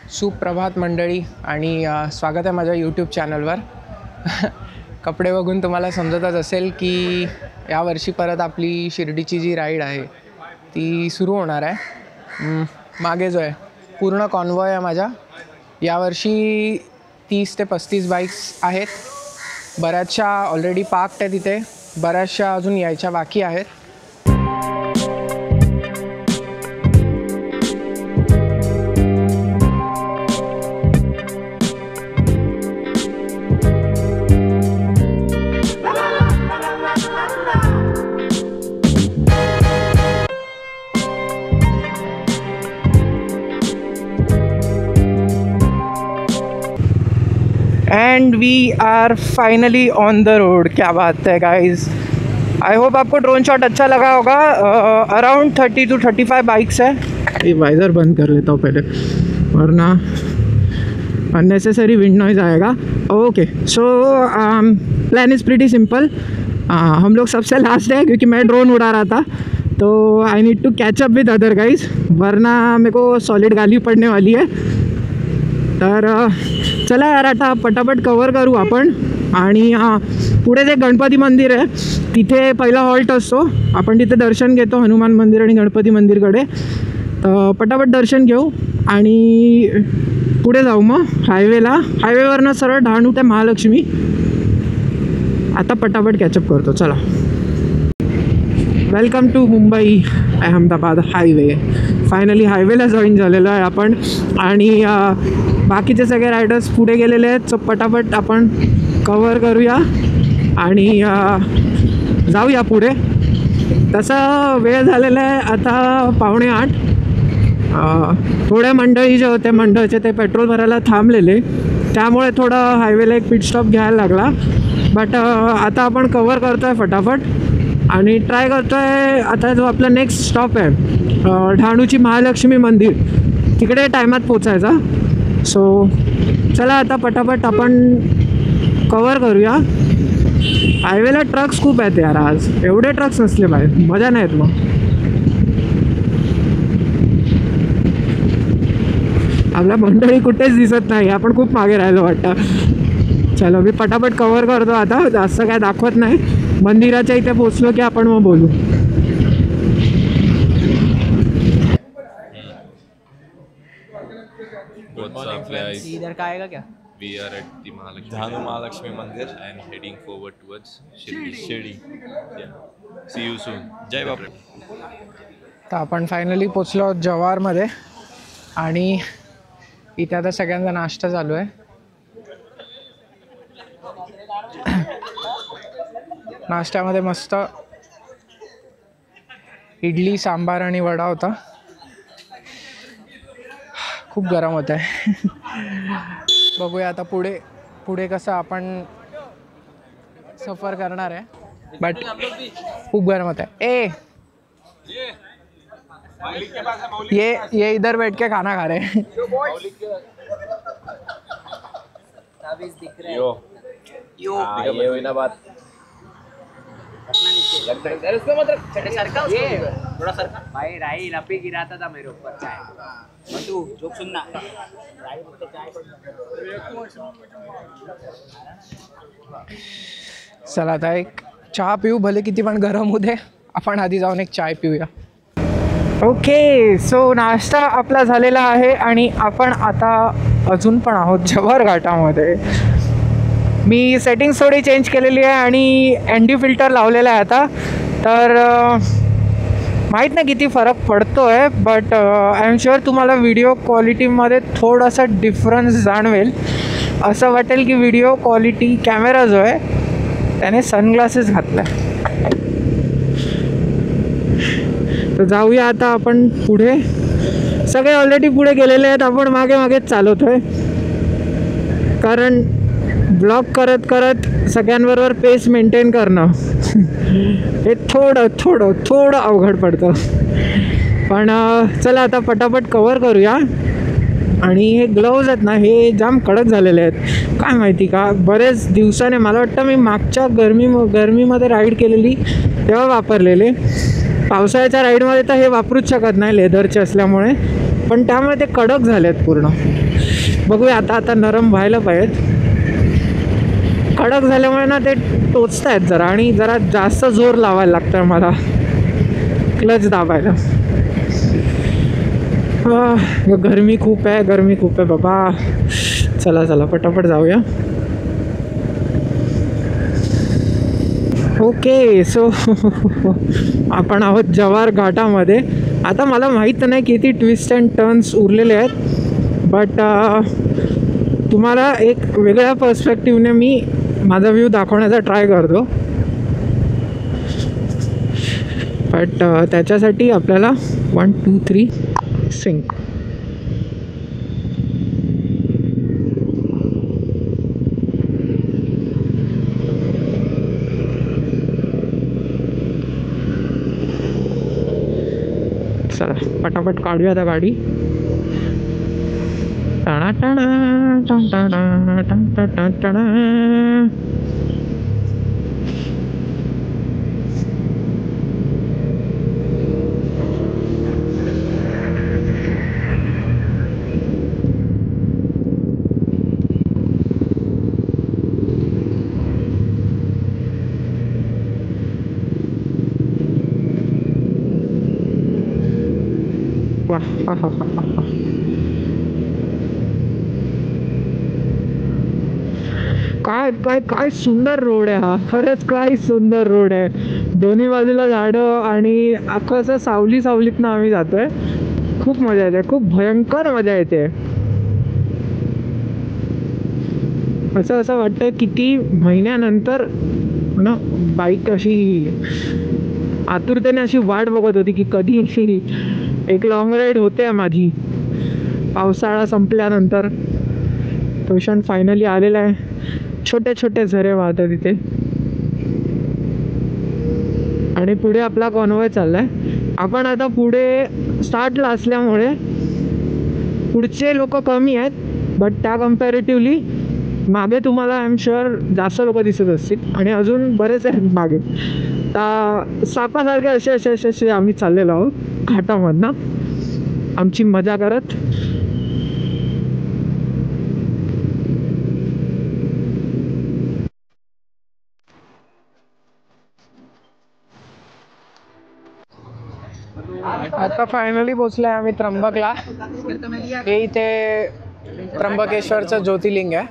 सुप्रभात मंडळी आणि स्वागत आहे माझ्या यूट्यूब चॅनलवर. कपडे बघून तुम्हाला समजतच असेल की यावर्षी परत आपली शिर्डीची जी राईड आहे ती सुरू होणार आहे. मागे जो आहे पूर्ण कॉन्वॉय आहे माझ्या. यावर्षी 30 ते 35 बाईक्स आहेत. बऱ्याचशा ऑलरेडी पार्क्ड आहे तिथे, बऱ्याचशा अजून यायच्या बाकी आहेत. And we are finally on the road. क्या बात है गाइस. आई होप आपको ड्रोन शॉट अच्छा लगा होगा. अराउंड 30 to 35 बाइक्स है. ये वाइज़र बंद कर लेता हूँ पहले वरना अननेसेसरी विंड नॉइज़ आएगा. Okay so plan is pretty simple. हम लोग सबसे लास्ट है क्योंकि मैं ड्रोन उड़ा रहा था, तो I need to catch up with other guys, वरना मेरे को सॉलिड गाली पडने वाली है. तर चला यार आता पटापट कवर करू आपण. आणि पुढे जे गणपती मंदिर आहे तिथे पहिला हॉल्ट असतो. आपण तिथे दर्शन घेतो हनुमान मंदिर आणि गणपती मंदिरकडे. तर पटापट दर्शन घेऊ आणि पुढे जाऊ मग हायवेवरनं सरळ डहाणू ते महालक्ष्मी. आता पटापट कॅचअप करतो. चला. Welcome to Mumbai Ahmedabad highway. Finally हायवेला जॉईन झालेलो आहे आपण. आणि बाकीचे सगळे रायडर्स पुढे गेलेले आहेत. सो पटापट आपण कवर करूया आणि जाऊया पुढे. तसा वेळ झालेला आहे आता 7:45. थोडे मंडळी जे होते मंडळाचे ते पेट्रोल भरायला थांबलेले, त्यामुळे थोडं हायवेला एक पिट स्टॉप घ्यायला लागला. बट आता आपण कवर करतो आहे फटाफट आणि ट्राय करतो आहे. आता जो आपला नेक्स्ट स्टॉप आहे डहाणूची महालक्ष्मी मंदिर, तिकडे टायमात पोचायचा. सो चला आता पटापट आपण कवर करूया. हायवेला ट्रक्स खूप आहेत यार आज. एवढे ट्रक्स नसले पाहिजे, मजा नाही येत मग. आपल्या मंडळी कुठेच दिसत नाही, आपण खूप मागे राहिलो वाटतं. चलो मी पटापट कवर करतो आता, जास्त काय दाखवत नाही. मंदिराच्या इथे पोचलो की आपण मग बोलू. इधर का आएगा क्या? We are at the Dhanu Mahalakshmi Mandir and heading forward towards Shirdi. Yeah. See you soon. Jai Bapu. तर आपण फायनली पोचलो जव्हारमध्ये आणि इथे आता सगळ्यांचा नाश्ता चालू आहे. नाश्त्यामध्ये मस्त इडली सांबार आणि वडा होता. खूप गरम होत आहे. बघूया आता पुढे कसं आपण सफर करणार आहे. बट खूप गरम होत आहे. ये इधर बैठ के खाना खा रहे हैं. ये हुई ना बात. थोड़ा सरका भाई. राही लपी गिराता था मेरे ऊपर. चाय तू जोक सुनना. चला आता एक चहा पिऊ, भले किती पण गरम होऊ दे. आपण आधी जाऊन एक चाय पिऊया. ओके सो नाश्ता आपला झालेला आहे आणि आपण आता अजून पण आहोत जव्हार घाटामध्ये. मी सेटिंग्स थोडी चेंज केलेली आहे आणि ND फिल्टर लावलेला आहे आता. तर माहीत नाही किती फरक पडतो आहे, बट आय एम शुअर तुम्हाला व्हिडिओ क्वालिटीमध्ये थोडासा डिफरन्स जाणवेल. असं वाटेल की व्हिडिओ क्वालिटी कॅमेरा जो आहे त्याने सनग्लासेस घातला आहे. तर जाऊया आता आपण पुढे. सगळे ऑलरेडी पुढे गेलेले आहेत, आपण मागे मागेच चालवतो आहे. कारण ब्लॉग करत करत सगळ्यांबरोबर पेस मेंटेन करणं हे थोडं अवघड पडतं. पण चला आता पटापट कवर करूया. आणि हे ग्लोव्ज आहेत ना, हे जाम कडक झालेले आहेत. काय माहिती का, बरेच दिवसाने मला वाटतं मी मागच्या गरमीमध्ये राईड केलेली तेव्हा वापरलेले. पावसाळ्याच्या राईडमध्ये तर हे वापरूच शकत नाही लेदरचे असल्यामुळे, पण त्यामुळे ते कडक झाले आहेत पूर्ण. बघूया आता आता नरम व्हायला पाहिजेत. कडक झाल्यामुळे ना ते टोचत आहेत जरा, आणि जरा जास्त जोर लावायला लागतं मला क्लच दाबायला. गरमी खूप आहे, गरमी खूप आहे बाबा. चला चला पटापट जाऊया. ओके, सो आपण आहोत जव्हार घाटामध्ये. आता मला माहीत नाही किती ट्विस्ट अँड टर्न्स उरलेले आहेत, बट तुम्हाला एक वेगळ्या पर्स्पेक्टिव्हने मी माझा व्ह्यू दाखवण्याचा ट्राय करतो. बट त्याच्यासाठी आपल्याला 1 2 3 सिंक. चला पटापट काढूया आता गाडी. टाणा टाणा टाणा टाणा टाणा टाणा. काय काय काय सुंदर रोड आहे हा. खरंच काय सुंदर रोड आहे. दोन्ही बाजूला झाडं आणि अख्खं असं सावली सावलीतनं आम्ही जातोय. खूप मजा येते, खूप भयंकर मजा येते. असं असं वाटतं किती महिन्यानंतर ना बाईक अशी आतुरतेने अशी वाट बघत होती की कधी एक लॉंग राईड होते माझी. पावसाळा संपल्यानंतर तो क्षण फायनली आलेला आहे. छोटे छोटे झरे वाहतात तिथे, आणि पुढे आपला कॉन्वॉय चाललाय. आपण आता पुढे स्टार्टला असल्यामुळे पुढचे लोक कमी आहेत, बट त्या कम्पॅरेटिव्हली मागे तुम्हाला आय एम शुअर जास्त लोक दिसत असतील, आणि अजून बरेच आहेत मागे. सापासारखे असे असे असे असे आम्ही चाललेलो आहोत घाटामधनं आमची मजा करत. आता फायनली पोचलोय आम्ही त्र्यंबकला. हे इथे त्र्यंबकेश्वरचं ज्योतिर्लिंग आहे,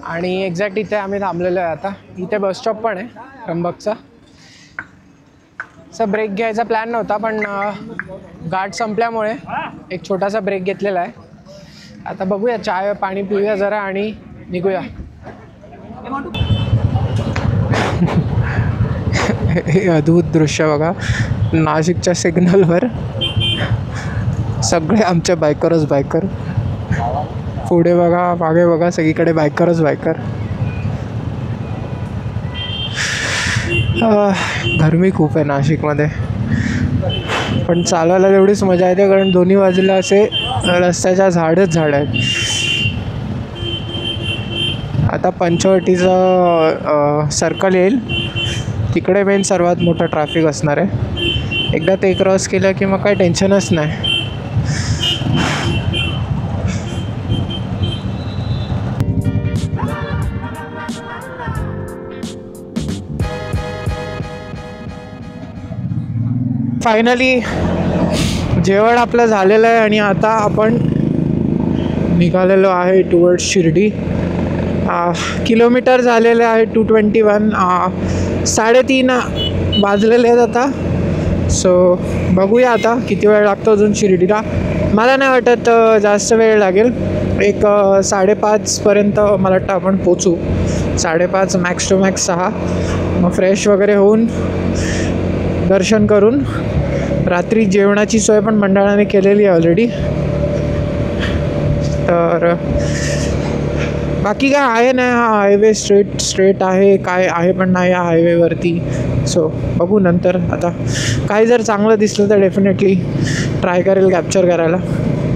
आणि एक्झॅक्ट इथे आम्ही थांबलेलो आहे. आता इथे बस स्टॉप पण आहे त्र्यंबकचा. असा ब्रेक घ्यायचा प्लॅन नव्हता, पण घाट संपल्यामुळे एक छोटासा ब्रेक घेतलेला आहे. आता बघूया, चाय पाणी पिऊया जरा आणि निघूया. हे अद्भुत दृश्य बघा. नाशिकच्या सिग्नलवर सगळे आमचे बायकरच बायकर. पुढे बघा, मागे बघा, सगळीकडे बायकरच बायकर. गरमी खूप आहे नाशिकमध्ये, पण चालवायला तेवढीच मजा येते, कारण दोन्ही बाजूला असे रस्त्याच्या झाडच झाड आहेत. आता पंचवटीचं सर्कल येईल, तिकडे मेन सर्वात मोठं ट्रॅफिक असणार आहे. एकदा ते क्रॉस केलं की मग काही टेन्शनच नाही. फायनली जेवण आपलं झालेलं आहे, आणि आता आपण निघालेलो आहे टुवर्ड्स शिर्डी. किलोमीटर झालेले आहे 221. 3:30 वाजलेले आहेत आता. सो बघूया आता किती वेळ लागतो अजून शिर्डीला. मला नाही वाटत जास्त वेळ लागेल. एक 5:30पर्यंत मला वाटतं आपण पोचू. 5:30 मॅक्स टू मॅक्स 6. मग फ्रेश वगैरे होऊन दर्शन करून रात्री जेवणाची सोय पण मंडळाने केलेली आहे ऑलरेडी. तर बाकी काय आहे नाही, हा हायवे स्ट्रेट आहे, काय आहे पण नाही या हायवेवरती. सो बघू नंतर. आता काही जर चांगलं दिसलं तर डेफिनेटली ट्राय करेल कॅप्चर करायला.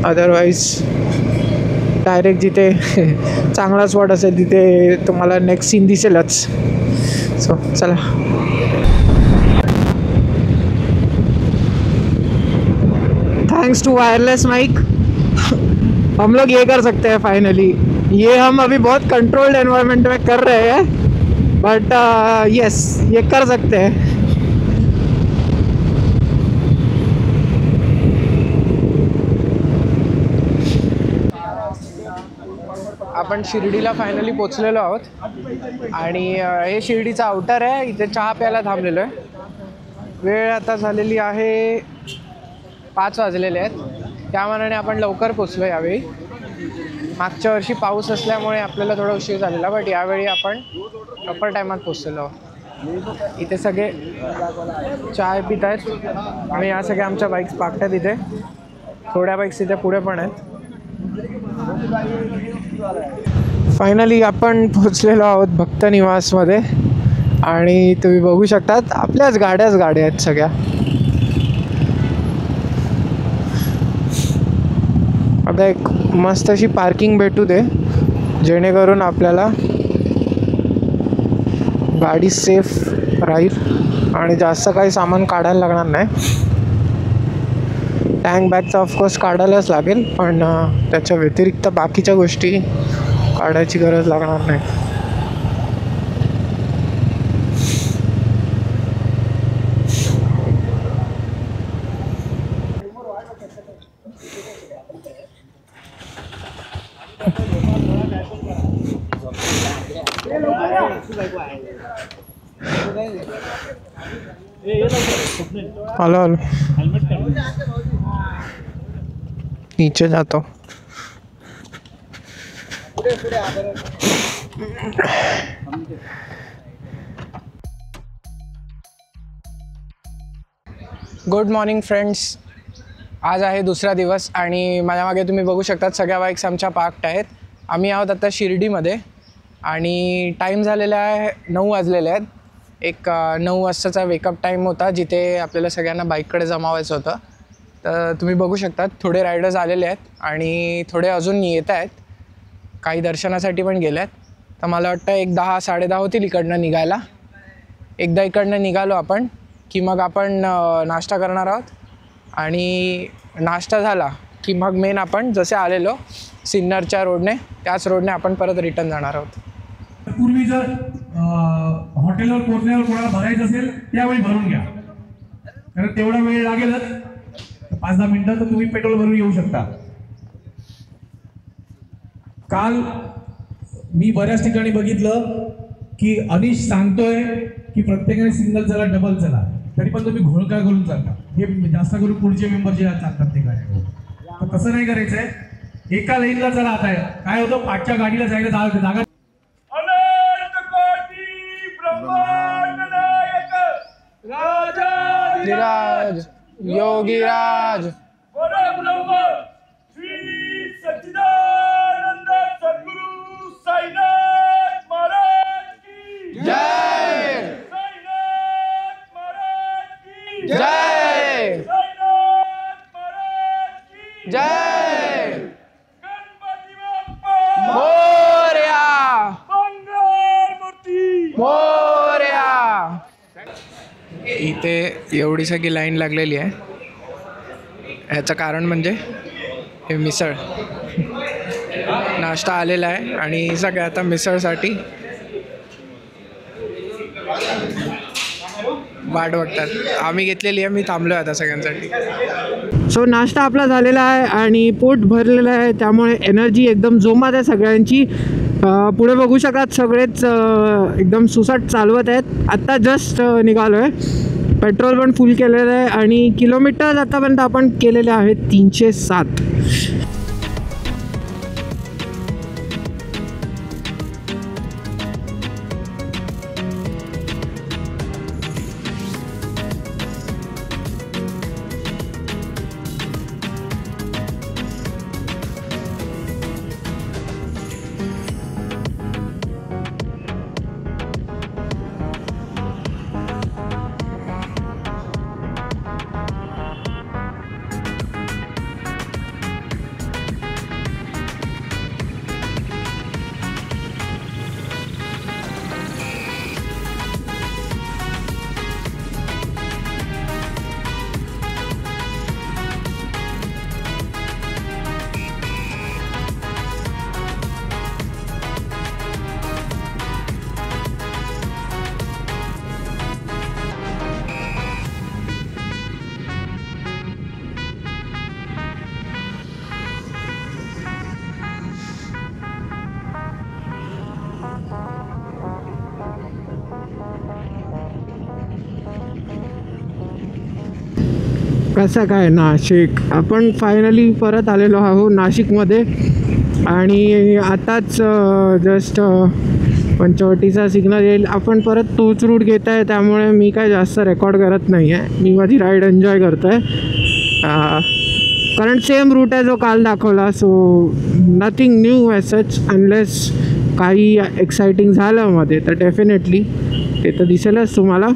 अदरवाईज डायरेक्ट जिथे चांगला स्पॉट असेल तिथे तुम्हाला नेक्स्ट सीन दिसेलच. सो चला. Thanks to wireless mic. हम लोग ये कर सकते हैं फाइनली। ये हम अभी बहुत कंट्रोल्ड एनवायरनमेंट में कर रहे हैं, बट यस ये कर सकते हैं। आपण शिर्डीला फायनली पोचलेलो आहोत आणि हे शिर्डीचा आउटर आहे। इथे चहा प्यायला थांबलेलो आहे। वेळ आता झालेली आहे 5 वाजलेले आहेत, त्यामानाने आपण लवकर पोचलो यावेळी। मागच्या वर्षी पाऊस असल्यामुळे आपल्याला थोडा उशीर झालेला, बट यावेळी आपण प्रॉपर टायमात पोचलेलो आहोत। इथे सगळे चाय पित आहेत आणि या सगळ्या आमच्या बाईक्स पार्कड आहेत इथे। थोड्या बाईक्स इथे पुढे पण आहेत। फायनली आपण पोचलेलो आहोत भक्त निवासमध्ये आणि तुम्ही बघू शकतात आपल्याच गाड्या आहेत सगळ्या। आता एक मस्त अशी पार्किंग भेटू दे जेणेकरून आपल्याला गाडी सेफ राहील आणि जास्त काही सामान काढायला लागणार नाही। टँक बॅगचा ऑफकोर्स काढायलाच लागेल, पण त्याच्या व्यतिरिक्त बाकीच्या गोष्टी काढायची गरज लागणार नाही। हेलो नीचे जाता हूँ। गुड मॉर्निंग फ्रेंड्स, आज आहे दुसरा दिवस आणि माझ्या मागे तुम्ही बघू शकतात सगळ्या बाईक्स आमच्या पार्कड आहेत। आम्ही आहोत आता शिर्डीमध्ये आणि टाईम झालेला आहे 9 वाजलेले आहेत। एक 9 वाजताचा वेकअप टाईम होता जिथे आपल्याला सगळ्यांना बाईककडे जमावायचं होतं। तर तुम्ही बघू शकतात थोडे रायडर्स आलेले आहेत आणि थोडे अजून येत आहेत, काही दर्शनासाठी पण गेले आहेत। तर मला वाटतं एक 10-10:30 होतील इकडनं निघायला। एकदा इकडनं निघालो आपण की मग आपण नाश्ता करणार आहोत आणि नाश्ता झाला की मग मेन आपण जसे आलेलो सिन्नरच्या रोडने त्याच रोडने आपण परत रिटर्न जाणार आहोत। पूर्वी जर हॉटेलवर पोहोचल्यावर कोणाला भरायचं असेल त्यावेळी भरून घ्या, कारण तेवढा वेळ लागेलच। 5-10 मिनिटं तर तुम्ही पेट्रोल भरून येऊ शकता। काल मी बऱ्याच ठिकाणी बघितलं की अनिश सांगतोय की प्रत्येकाने सिंगल चला डबल चला, तरी पण तुम्ही घोळका करून चालता। हे जास्त करून पुढचे मेंबर जे चालतात ते गाडी, तर तसं नाही करायचंय। एका लाईनला चला। आता काय होतं, पाठच्या गाडीला जायला जागा राज योगीराज परब्रह्म श्री सच्चिदानंद सद्गुरु साईनाथ महाराज की जय, साईनाथ महाराज की जय, साईनाथ महाराज की जय। गणपती बाप्पा मोरया, मंगल मूर्ती मोरया। इथे एवढी सगळी लाईन लागलेली आहे, ह्याचं कारण म्हणजे हे मिसळ नाश्ता आलेला आहे आणि सगळे आता मिसळसाठी वाट बघतात। आम्ही घेतलेली आहे, मी थांबलो आहे आता सगळ्यांसाठी। सो नाश्ता आपला झालेला आहे आणि पोट भरलेलं आहे, त्यामुळे एनर्जी एकदम जोमात आहे सगळ्यांची। पुढे बघू शकतात सगळेच एकदम सुसाट चालवत आहेत। आत्ता जस्ट निघालो आहे, पेट्रोल पण फुल केलेलं आहे आणि किलोमीटर आतापर्यंत आपण केलेले आहेत 307। कसं काय नाशिक, आपण फायनली परत आलेलो आहो नाशिकमध्ये आणि आताच जस्ट पंचवटीचा सिग्नल येईल. आपण परत तोच रूट घेत आहे, त्यामुळे मी काय जास्त रेकॉर्ड करत नाही आहे. मी माझी राईड एन्जॉय करतो आहे, कारण सेम रूट आहे जो काल दाखवला. So nothing new as such, unless काही एक्साइटिंग झालं मध्ये तर डेफिनेटली ते तर दिसेलच तुम्हाला.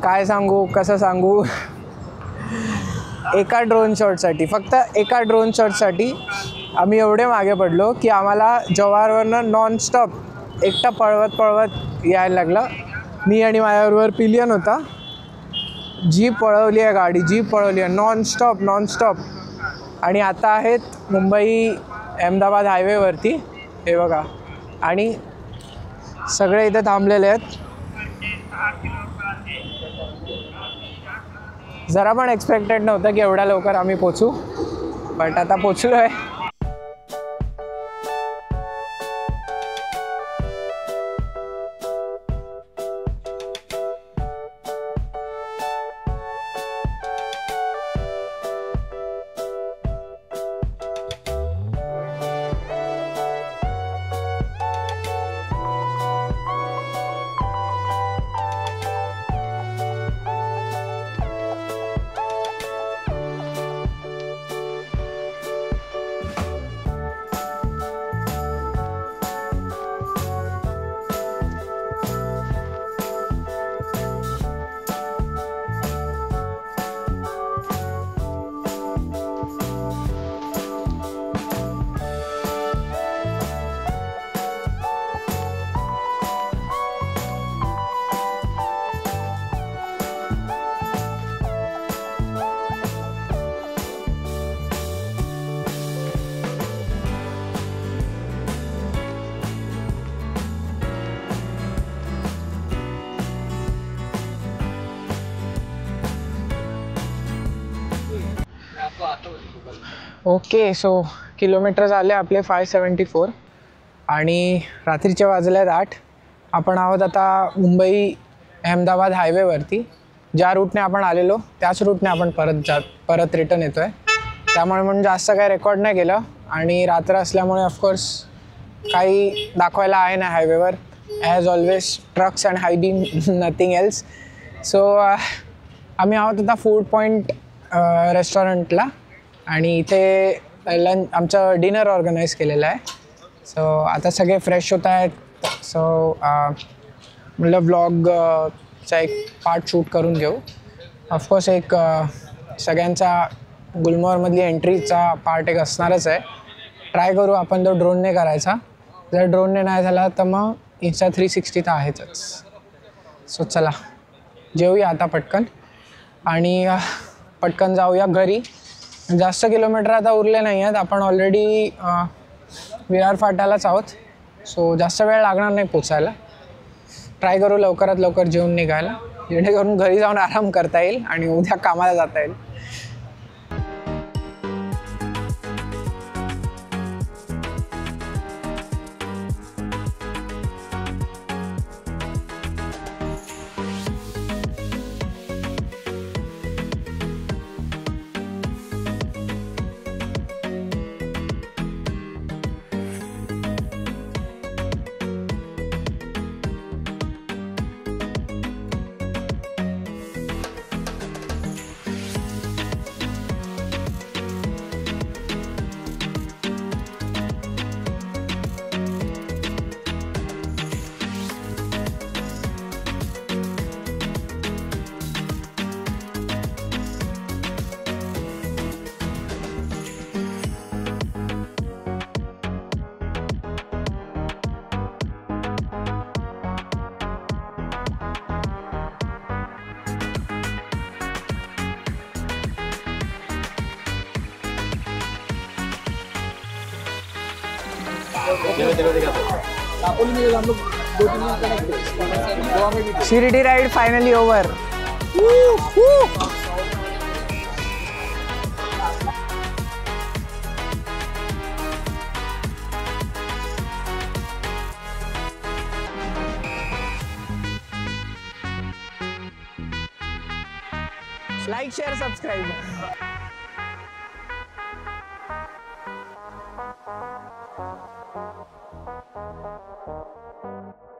काय सांगू, कसं सांगू, एका ड्रोन शॉटसाठी, फक्त एका ड्रोन शॉटसाठी आम्ही एवढे मागे पडलो की आम्हाला जव्हारवरनं नॉनस्टॉप एकटा पळवत यायला लागलं. मी आणि माझ्याबरोबर पिलियन होता. जी पळवली आहे गाडी, जी पळवली आहे नॉनस्टॉप. आणि आता आहेत मुंबई अहमदाबाद हायवेवरती, हे बघा, आणि सगळे इथे थांबलेले आहेत. जरा पण एक्सपेक्टेड नव्हतं की एवढ्या लवकर आम्ही पोचू, बट आता पोचलो आहे. ओके, सो किलोमीटर झाले आपले 574 आणि रात्रीचे वाजले आहेत 8. आपण आहोत आता मुंबई अहमदाबाद हायवेवरती. ज्या रूटने आपण आलेलो त्याच रूटने आपण परत रिटर्न येतो आहे. त्यामुळे म्हणून जास्त काही रेकॉर्ड नाही केलं आणि रात्र असल्यामुळे ऑफकोर्स काही दाखवायला आहे ना हायवेवर. As always trucks and high beam, nothing else. So आम्ही आहोत आता फूड पॉईंट रेस्टॉरंटला आणि इथे आमचं डिनर ऑर्गनाईज केलेलं आहे. सो आता सगळे फ्रेश होत आहेत. सो म्हटलं व्लॉगचा एक पार्ट शूट करून घेऊ. ऑफकोर्स एक सगळ्यांचा गुलमोहरमधली एंट्रीचा पार्ट एक असणारच आहे. ट्राय करू आपण तो ड्रोनने करायचा. जर ड्रोनने नाही झाला तर मग Insta 360 तर आहेच. सो चला जेवूया आता पटकन आणि पटकन जाऊया घरी. जास्त किलोमीटर आता उरले नाही आहेत. आपण ऑलरेडी विरार फाट्यालाच आहोत. सो जास्त वेळ लागणार नाही पोचायला. ट्राय करू लवकरात लवकर जेवून निघायला, जेणेकरून घरी जाऊन आराम करता येईल आणि उद्या कामाला जाता येईल. Shirdi ride finally over. Like share subscribe.